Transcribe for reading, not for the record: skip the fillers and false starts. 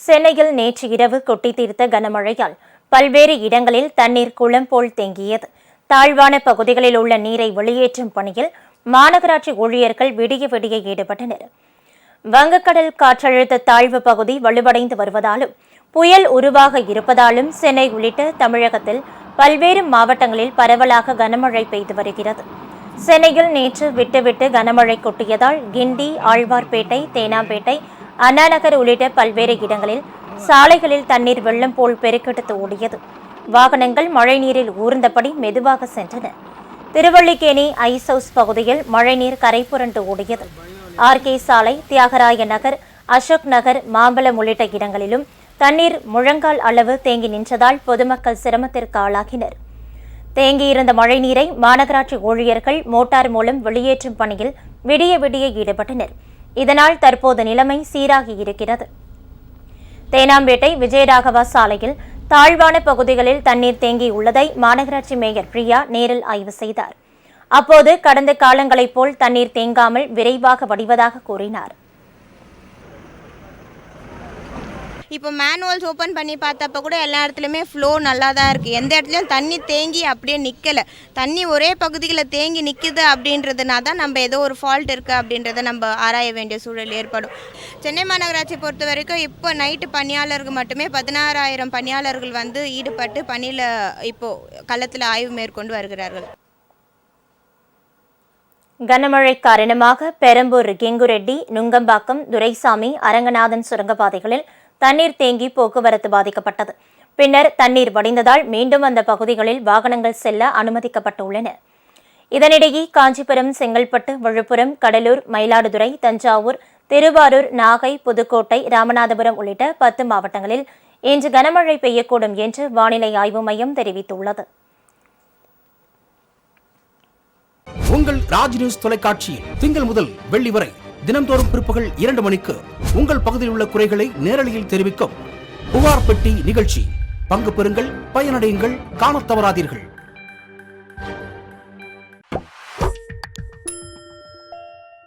சென்னையில் நேற்று இரவு கொட்டி தீர்த்த கனமழையால் பல்வேறு இடங்களில் தண்ணீர் குளம் போல் தேங்கியது. தாழ்வான பகுதிகளில் உள்ள நீரை வெளியேற்றும் பணியில் மாநகராட்சி ஊழியர்கள் விடிய விடிய ஈடுபட்டனர். வங்கக்கடல் காற்றழுத்த தாழ்வு பகுதி வலுவடைந்து வருவதாலும் புயல் உருவாக இருப்பதாலும் சென்னை உள்ளிட்ட தமிழகத்தில் பல்வேறு மாவட்டங்களில் பரவலாக கனமழை பெய்து வருகிறது. சென்னையில் நேற்று விட்டுவிட்டு கனமழை கொட்டியதால் கிண்டி, ஆழ்வார்பேட்டை, தேனாம்பேட்டை, அண்ணாநகர் உள்ளிட்ட பல்வேறு இடங்களில் சாலைகளில் தண்ணீர் வெள்ளம் போல் பெருக்கெடுத்து ஓடியது. வாகனங்கள் மழைநீரில் ஊர்ந்தபடி மெதுவாக சென்றன. திருவல்லிக்கேணி ஐஸ் ஹவுஸ் பகுதியில் மழைநீர் கரை புரண்டு ஓடியது. ஆர்கே சாலை, தியாகராய நகர், அசோக் நகர், மாம்பலம் உள்ளிட்ட இடங்களிலும் தண்ணீர் முழங்கால் அளவு தேங்கி நின்றதால் பொதுமக்கள் சிரமத்திற்கு ஆளாகினர். தேங்கியிருந்த மழைநீரை மாநகராட்சி ஊழியர்கள் மோட்டார் மூலம் வெளியேற்றும் பணியில் விடிய விடிய ஈடுபட்டனர். இதனால் தற்போது நிலைமை சீராகி இருக்கிறது. தேனாம்பேட்டை விஜயராகவா சாலையில் தாழ்வான பகுதிகளில் தண்ணீர் தேங்கியுள்ளதை மாநகராட்சி மேயர் பிரியா நேரில் ஆய்வு செய்தார். அப்போது கடந்த காலங்களைப் போல் தண்ணீர் தேங்காமல் விரைவாக வடிவதாக கூறினார். இப்போ மேனுவல்ஸ் ஓப்பன் பண்ணி பார்த்தப்ப கூட எல்லா இடத்துலையுமே ஃப்ளோ நல்லா தான் இருக்குது. எந்த இடத்துலையும் தண்ணி தேங்கி அப்படியே நிற்கலை. தண்ணி ஒரே பகுதியில் தேங்கி நிற்குது அப்படின்றதுனா தான் நம்ம ஏதோ ஒரு ஃபால்ட் இருக்குது அப்படின்றத நம்ம ஆராய வேண்டிய சூழல் ஏற்படும். சென்னை மாநகராட்சி பொறுத்த வரைக்கும் இப்போ நைட்டு பணியாளர்கள் மட்டுமே 16,000 பணியாளர்கள் ஈடுபட்டு பணியில் இப்போது களத்தில் ஆய்வு மேற்கொண்டு வருகிறார்கள். கனமழை காரணமாக பெரம்பூர், கெங்குரெட்டி, நுங்கம்பாக்கம், துரைசாமி, அரங்கநாதன் சுரங்கப்பாதைகளில் தண்ணீர் தேங்கி போக்குவரத்து பாதிக்கப்பட்டது. பின்னர் தண்ணீர் வடிந்ததால் மீண்டும் அந்த பகுதிகளில் வாகனங்கள் செல்ல அனுமதிக்கப்பட்டுள்ளன. இதனிடையே காஞ்சிபுரம், செங்கல்பட்டு, விழுப்புரம், கடலூர், மயிலாடுதுறை, தஞ்சாவூர், திருவாரூர், நாகை, புதுக்கோட்டை, ராமநாதபுரம் உள்ளிட்ட 10 மாவட்டங்களில் இன்று கனமழை பெய்யக்கூடும் என்று வானிலை ஆய்வு மையம் தெரிவித்துள்ளது. உங்கள் ராஜ் நியூஸ் தொலைக்காட்சியில் திங்கள் முதல் வெள்ளி வரை தினந்தோறும் பிற்பகல் 2 மணிக்கு உங்கள் பகுதியில் உள்ள குறைகளை நேரலையில் தெரிவிக்கும் புகார் பெட்டி நிகழ்ச்சி. பங்கு பெறுங்கள், பயனடையுங்கள், காணத் தவறாதீர்கள்.